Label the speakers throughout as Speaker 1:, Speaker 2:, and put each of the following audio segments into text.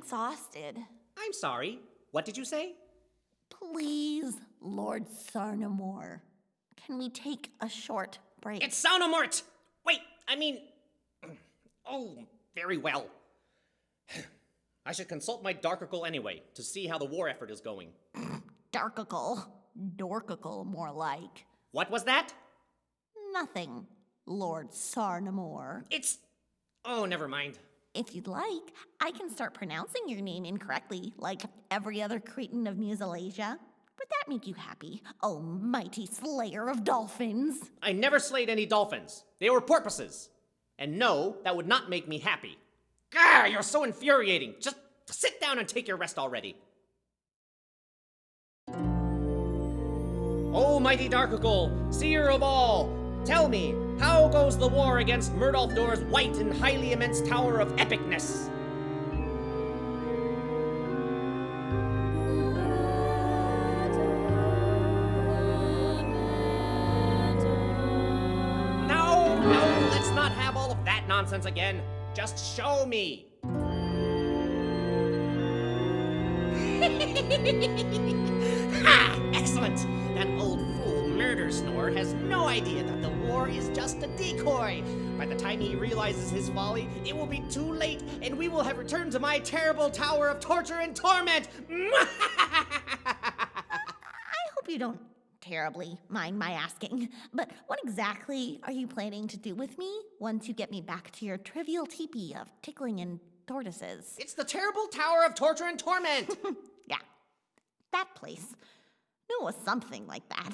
Speaker 1: exhausted.
Speaker 2: I'm sorry. What did you say?
Speaker 1: Please, Lord Saurnimort, can we take a short break?
Speaker 2: It's Saurnimort! Wait, Oh, very well. I should consult my Darkicle anyway, to see how the war effort is going.
Speaker 1: Darkicle. Dorkicle, more like.
Speaker 2: What was that?
Speaker 1: Nothing, Lord Saurnimort.
Speaker 2: Oh, never mind.
Speaker 1: If you'd like, I can start pronouncing your name incorrectly, like every other cretin of Musalasia. Would that make you happy, oh mighty slayer of dolphins?
Speaker 2: I never slayed any dolphins. They were porpoises. And no, that would not make me happy. Gah, you're so infuriating. Just sit down and take your rest already. Oh, mighty Darkicle, seer of all, tell me, how goes the war against Murdolfdor's white and highly immense tower of epicness? No, let's not have all of that nonsense again. Just show me. Ha! Excellent! That old fool Murder Snore has no idea that the war is just a decoy. By the time he realizes his folly, it will be too late, and we will have returned to my terrible tower of torture and torment.
Speaker 1: I hope you don't terribly mind my asking, but what exactly are you planning to do with me once you get me back to your trivial teepee of tickling and tortoises?
Speaker 2: It's the terrible tower of torture and torment.
Speaker 1: Yeah, that place. Knew it was something like that.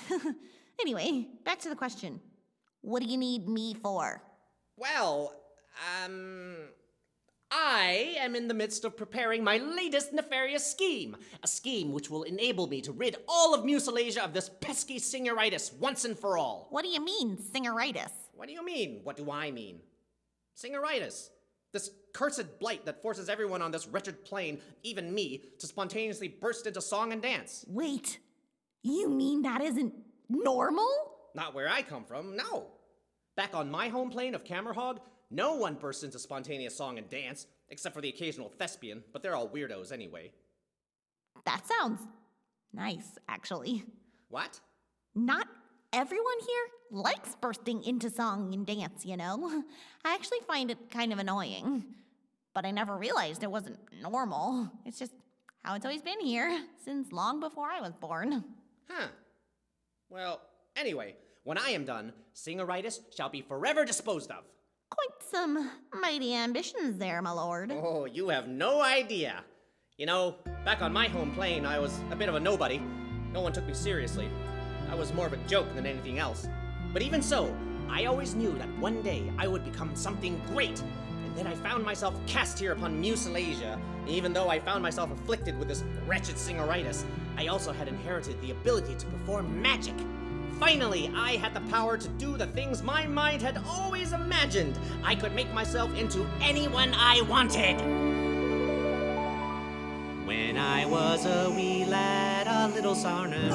Speaker 1: Anyway, back to the question. What do you need me for?
Speaker 2: Well, I am in the midst of preparing my latest nefarious scheme. A scheme which will enable me to rid all of Musalasia of this pesky singeritis once and for all.
Speaker 1: What do you mean, singeritis?
Speaker 2: What do you mean? What do I mean? Singeritis. This cursed blight that forces everyone on this wretched plane, even me, to spontaneously burst into song and dance.
Speaker 1: Wait, you mean that isn't normal?
Speaker 2: Not where I come from, no. Back on my home plane of Cammerhog, no one bursts into spontaneous song and dance, except for the occasional thespian, but they're all weirdos anyway.
Speaker 1: That sounds nice, actually.
Speaker 2: What?
Speaker 1: Not everyone here likes bursting into song and dance, you know? I actually find it kind of annoying. But I never realized it wasn't normal. It's just how it's always been here, since long before I was born.
Speaker 2: Huh. Well, anyway, when I am done, singeritis shall be forever disposed of.
Speaker 1: Quite some mighty ambitions there, my lord.
Speaker 2: Oh, you have no idea. You know, back on my home plane, I was a bit of a nobody. No one took me seriously. I was more of a joke than anything else. But even so, I always knew that one day I would become something great. And then I found myself cast here upon Musalasia. Even though I found myself afflicted with this wretched singeritis, I also had inherited the ability to perform magic. Finally, I had the power to do the things my mind had always imagined. I could make myself into anyone I wanted. When I was a wee lad, a little Saurnimort,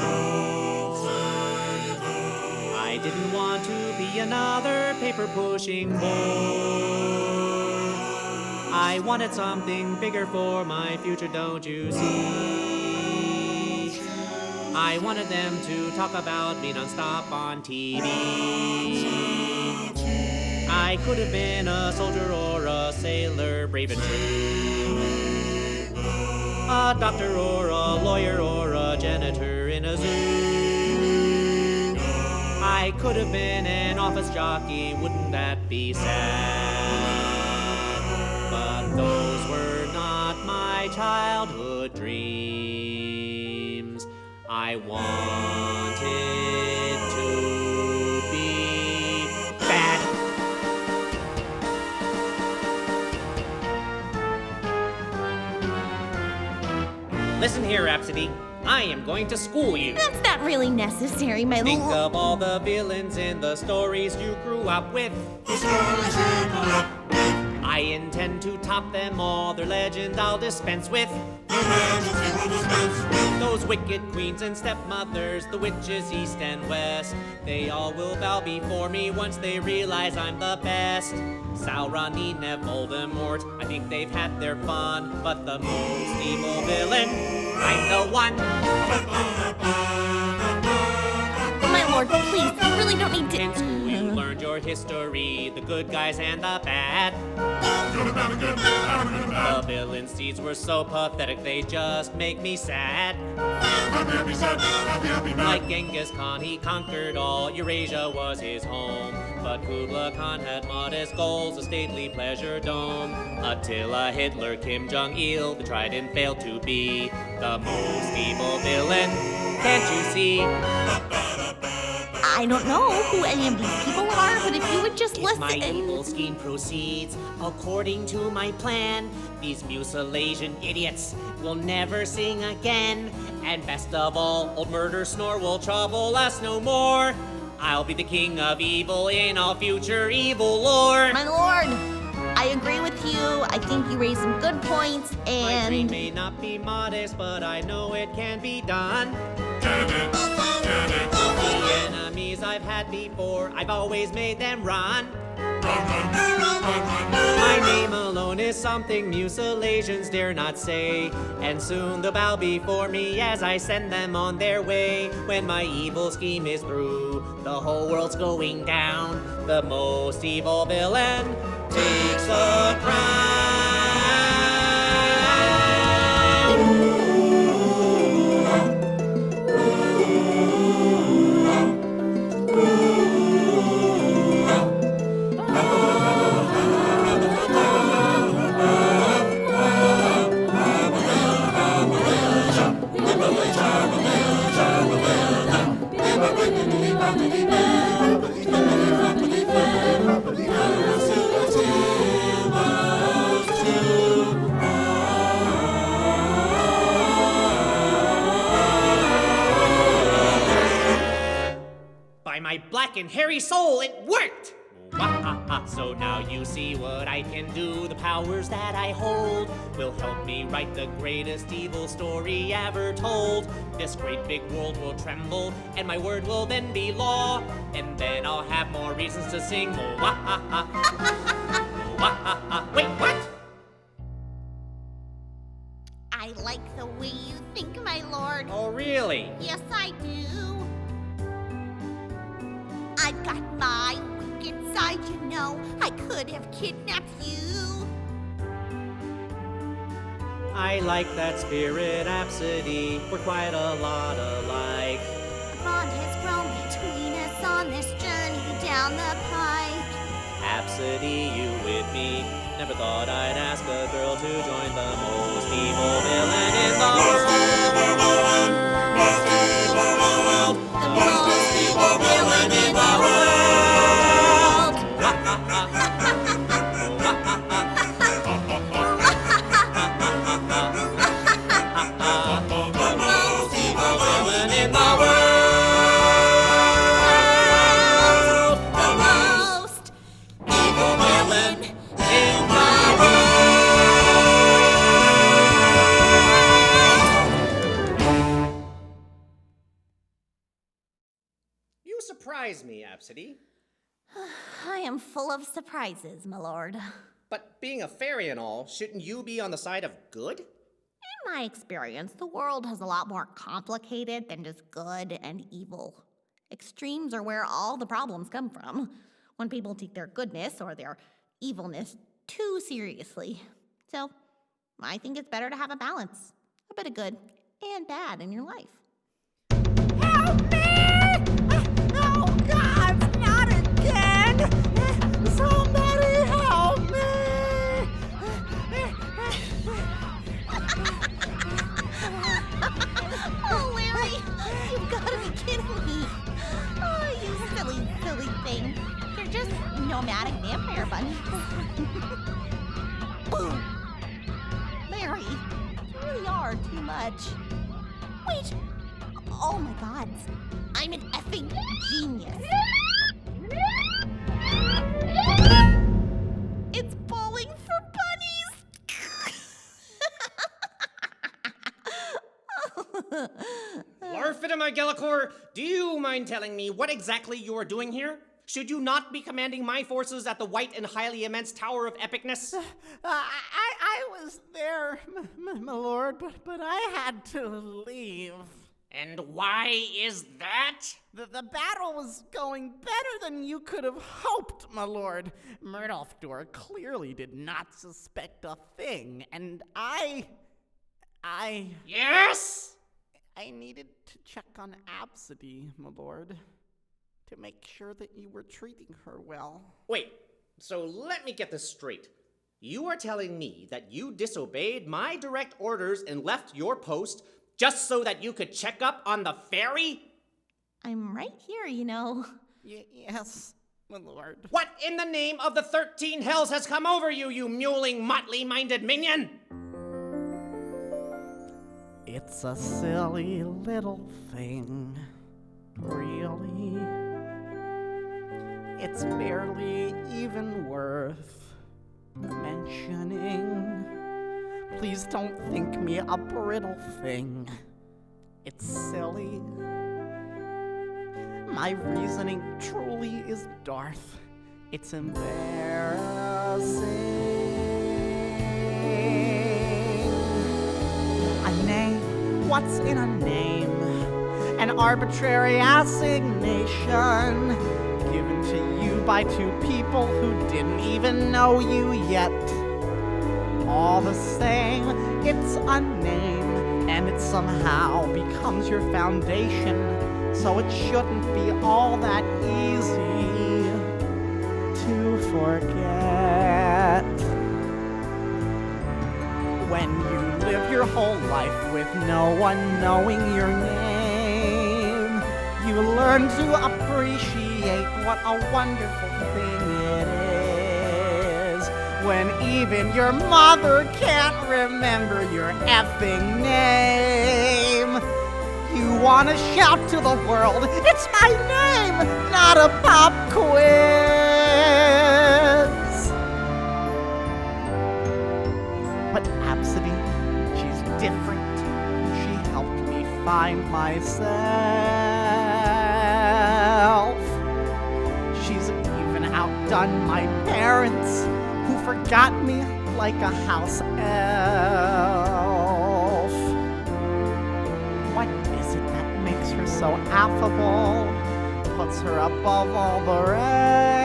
Speaker 2: I didn't want to be another paper-pushing boy. I wanted something bigger for my future, don't you see? I wanted them to talk about me non-stop on TV. I could have been a soldier or a sailor, brave and true. A doctor or a lawyer or a janitor in a zoo. I could have been an office jockey, wouldn't that be sad? But those were not my childhood dreams. I wanted to be bad. Listen here, Absidy. I am going to school you.
Speaker 1: That's not really necessary, my
Speaker 2: Think
Speaker 1: lord.
Speaker 2: of all the villains in the stories you grew up with. I intend to top them all, their legend I'll dispense with. Those wicked queens and stepmothers, the witches east and west, they all will bow before me once they realize I'm the best. Saurnimort and Voldemort, I think they've had their fun, but the most evil villain, I'm the one.
Speaker 1: My lord, please, you really don't need to...
Speaker 2: In school you learned your history, the good guys and the bad. The villain's deeds were so pathetic, they just make me sad. Like Genghis Khan, he conquered all, Eurasia was his home. But Kublai Khan had modest goals, a stately pleasure dome. Attila, Hitler, Kim Jong-il, they tried and failed to be the most evil villain. Can't you see?
Speaker 1: I don't know who any of these people are, but if you would just
Speaker 2: If
Speaker 1: listen...
Speaker 2: my evil scheme proceeds according to my plan, these mucilation idiots will never sing again. And best of all, old murder snore will trouble us no more. I'll be the king of evil in all future evil lore.
Speaker 1: My lord, I agree with you. I think you raised some good points,
Speaker 2: My dream
Speaker 1: and...
Speaker 2: may not be modest, but I know it can be done. The enemies I've had before, I've always made them run. My name alone is something mucilations dare not say, and soon they'll bow before me as I send them on their way. When my evil scheme is through, the whole world's going down. The most evil villain takes the crown. By my black and hairy soul, it worked! So now you see what I can do. The powers that I hold will help me write the greatest evil story ever told. This great big world will tremble, and my word will then be law. And then I'll have more reasons to sing. Wait, what?
Speaker 1: I like the way you think, my lord.
Speaker 2: Oh, really?
Speaker 1: Yes, I do. I've got my wicked side, you know. I could have kidnapped you.
Speaker 2: I like that spirit, Absidy. We're quite a lot alike.
Speaker 1: A bond has grown between us on this journey down the pike.
Speaker 2: Absidy, you with me? Never thought I'd ask a girl to join the most evil villain in the world.
Speaker 1: The most evil villain in the world.
Speaker 2: Surprise me, Absidy.
Speaker 1: I am full of surprises, my lord.
Speaker 2: But being a fairy and all, shouldn't you be on the side of good?
Speaker 1: In my experience, the world is a lot more complicated than just good and evil. Extremes are where all the problems come from, when people take their goodness or their evilness too seriously. So, I think it's better to have a balance, a bit of good and bad in your life. Help me! Oh, God, not again! Somebody help me! Oh, Larry, you've got to be kidding me. Oh, you silly, silly thing. They're just nomadic vampire bunnies. Boom! Larry, you really are too much. Wait! Oh my God, I'm an effing genius. It's falling through!
Speaker 2: Larfidamagelicore, do you mind telling me what exactly you are doing here? Should you not be commanding my forces at the white and highly immense Tower of Epicness?
Speaker 3: I was there, my lord, but I had to leave.
Speaker 2: And why is that?
Speaker 3: The battle was going better than you could have hoped, my lord. Murdoffdor clearly did not suspect a thing, and I
Speaker 2: Yes?
Speaker 3: needed to check on Absidy, my lord, to make sure that you were treating her well.
Speaker 2: Wait, so let me get this straight. You are telling me that you disobeyed my direct orders and left your post just so that you could check up on the fairy?
Speaker 1: I'm right here, you know.
Speaker 3: Yes, my lord.
Speaker 2: What in the name of the 13 hells has come over you, you mewling, motley-minded minion?
Speaker 3: It's a silly little thing, really. It's barely even worth mentioning. Please don't think me a brittle thing. It's silly. My reasoning truly is Darth. It's embarrassing. A name, what's in a name? An arbitrary assignation given to you by two people who didn't even know you yet. All the same, it's a name, and it somehow becomes your foundation, so it shouldn't be all that easy to forget. When you live your whole life with no one knowing your name, you learn to appreciate what a wonderful thing it is. When even your mother can't remember your effing name, you want to shout to the world, it's my name, not a pop quiz. But Absidy, she's different. She helped me find myself. She's even outdone my parents, who forgot me like a house elf. What is it that makes her so affable, puts her above all the rest?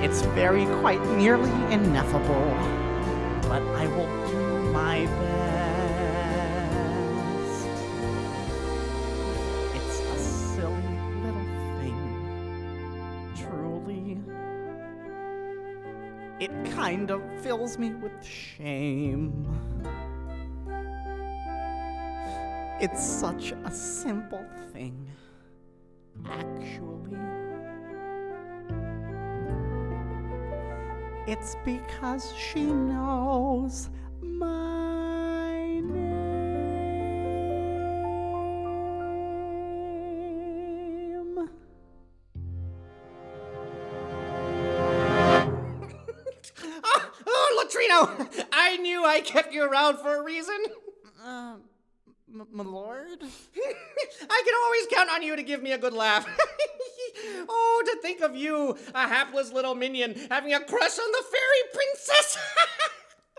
Speaker 3: It's very quite nearly ineffable, but I will do my best. It's a silly little thing, truly. It kind of fills me with shame. It's such a simple thing, actually. It's because she knows my name.
Speaker 2: Oh, Latrino! I knew I kept you around for a reason.
Speaker 3: My lord?
Speaker 2: I can always count on you to give me a good laugh. Oh, to think of you, a hapless little minion, having a crush on the fairy princess.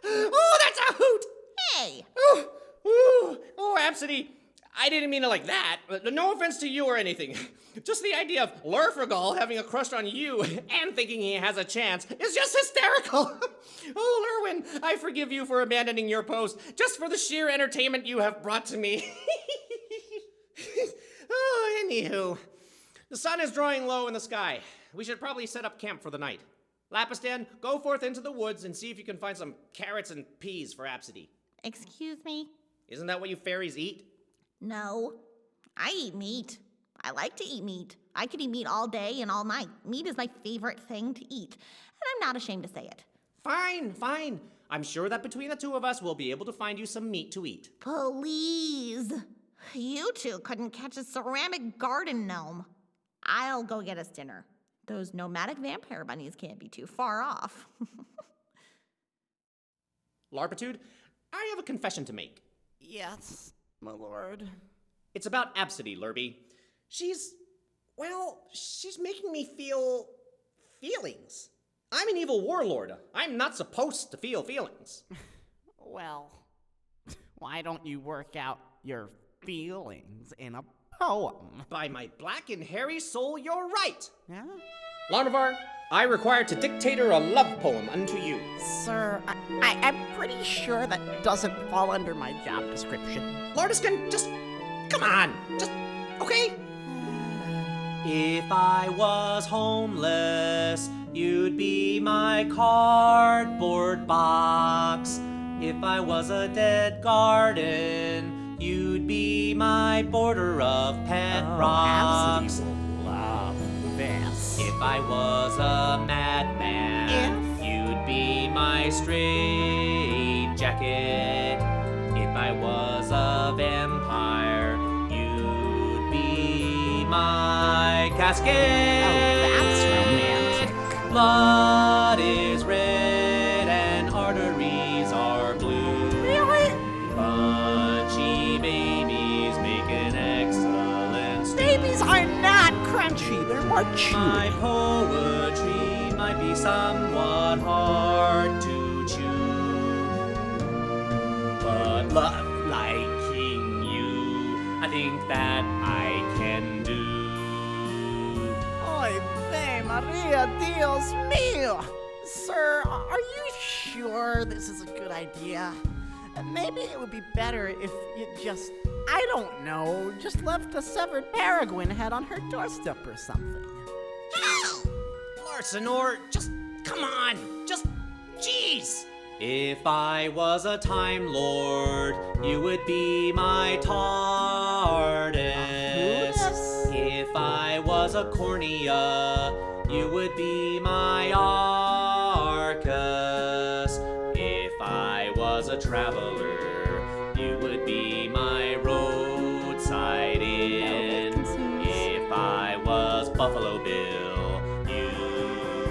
Speaker 2: Oh, that's a hoot.
Speaker 1: Hey!
Speaker 2: Oh, Absidy, I didn't mean it like that. No offense to you or anything. Just the idea of Lurfregal having a crush on you and thinking he has a chance is just hysterical. Oh, Lurwyn, I forgive you for abandoning your post just for the sheer entertainment you have brought to me. Oh, anywho, the sun is drawing low in the sky. We should probably set up camp for the night. Lapistan, go forth into the woods and see if you can find some carrots and peas for Absidy.
Speaker 1: Excuse me?
Speaker 2: Isn't that what you fairies eat?
Speaker 1: No. I eat meat. I like to eat meat. I could eat meat all day and all night. Meat is my favorite thing to eat, and I'm not ashamed to say it.
Speaker 2: Fine, fine. I'm sure that between the two of us, we'll be able to find you some meat to eat.
Speaker 1: Please. You two couldn't catch a ceramic garden gnome. I'll go get us dinner. Those nomadic vampire bunnies can't be too far off.
Speaker 2: Larpitude, I have a confession to make.
Speaker 3: Yes, my lord.
Speaker 2: It's about Absidy, Lurby. She's making me feel feelings. I'm an evil warlord. I'm not supposed to feel feelings.
Speaker 3: Well, why don't you work out your feelings in a poem?
Speaker 2: By my black and hairy soul, you're right.
Speaker 3: Yeah?
Speaker 2: Larnavar, I require to dictate her a love poem unto you.
Speaker 3: Sir, I'm pretty sure that doesn't fall under my job description.
Speaker 2: Lardiscan, just come on. Just, okay? If I was homeless, you'd be my cardboard box. If I was a dead garden, you'd be my border of pet rocks.
Speaker 3: Absidy will love this.
Speaker 2: If I was a madman, you'd be my straight jacket. If I was a vampire, you'd be my casket.
Speaker 3: Oh, that's romantic.
Speaker 2: Blood is red and arteries are blue.
Speaker 3: Really?
Speaker 2: Crunchy babies make an excellent stew.
Speaker 3: Babies are not crunchy, they're more
Speaker 2: My
Speaker 3: chewy.
Speaker 2: poetry might be somewhat hard to chew, but liking you, I think that I can do.
Speaker 3: Oy vey, Maria, Dios mío! Sir, are you sure this is a good idea? Maybe it would be better if you just, I don't know, just left a severed peregrine head on her doorstep or something.
Speaker 2: Larsenor, just come on, just jeez. If I was a Time Lord, you would be my TARDIS. If I was a Cornea, you would be my Arcus. If I was a traveler, you would be my roadside inn. If I was Buffalo Bill, you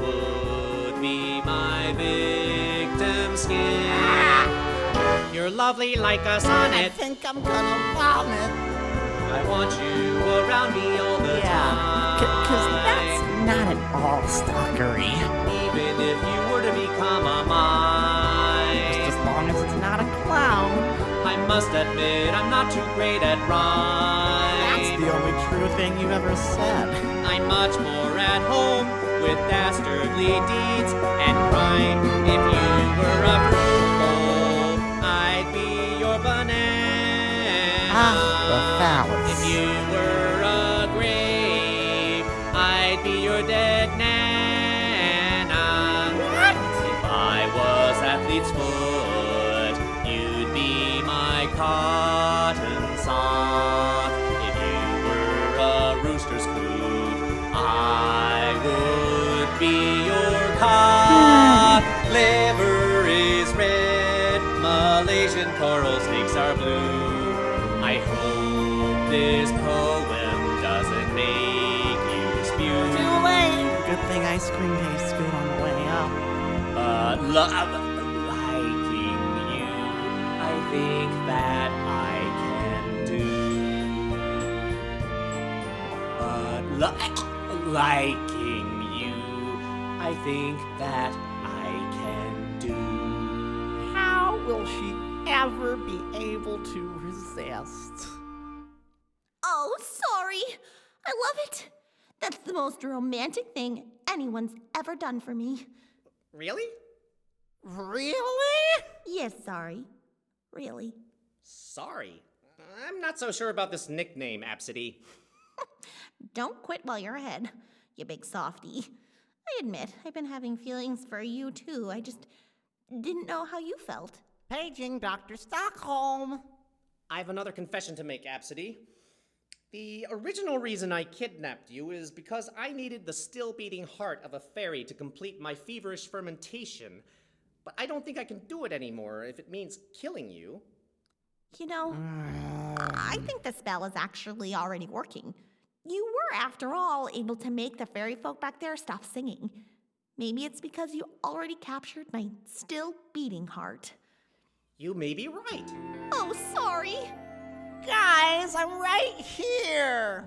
Speaker 2: would be my victim skin. You're lovely like a
Speaker 3: I
Speaker 2: sonnet.
Speaker 3: think I'm gonna vomit.
Speaker 2: I want you around me all the time.
Speaker 3: Cause that's not at all stalkery.
Speaker 2: Even if you were to become a mime.
Speaker 3: Just as long as it's not a clown.
Speaker 2: I must admit I'm not too great at rhyme.
Speaker 3: That's the only true thing you've ever said.
Speaker 2: I'm much more at home with dastardly deeds and crime. If you were a fruit bowl, I'd be your banana.
Speaker 3: The phallus.
Speaker 2: If you were a grave, I'd be your dead nana.
Speaker 3: What?
Speaker 2: If I was athlete's foot, you'd be my cotton sock. If you were a rooster's coot, I would be your cock. Liver is red, Malaysian coral snakes are blue. I hope this poem doesn't make you spew.
Speaker 3: Too late. Good thing ice cream tastes good on the way up.
Speaker 2: Liking you, I think that I can do. Liking you, I think that I can do.
Speaker 3: How will she ever be able to resist?
Speaker 1: Oh, sorry. I love it. That's the most romantic thing anyone's ever done for me.
Speaker 2: Really?
Speaker 3: Really?
Speaker 1: Yes, sorry. Really.
Speaker 2: Sorry. I'm not so sure about this nickname, Absidy.
Speaker 1: Don't quit while you're ahead, you big softy. I admit, I've been having feelings for you too. I just didn't know how you felt.
Speaker 3: Paging Dr. Stockholm.
Speaker 2: I have another confession to make, Absidy. The original reason I kidnapped you is because I needed the still-beating heart of a fairy to complete my feverish fermentation. But I don't think I can do it anymore if it means killing you.
Speaker 1: You know, I think the spell is actually already working. You were, after all, able to make the fairy folk back there stop singing. Maybe it's because you already captured my still beating heart.
Speaker 2: You may be right.
Speaker 1: Oh, sorry.
Speaker 3: Guys, I'm right here.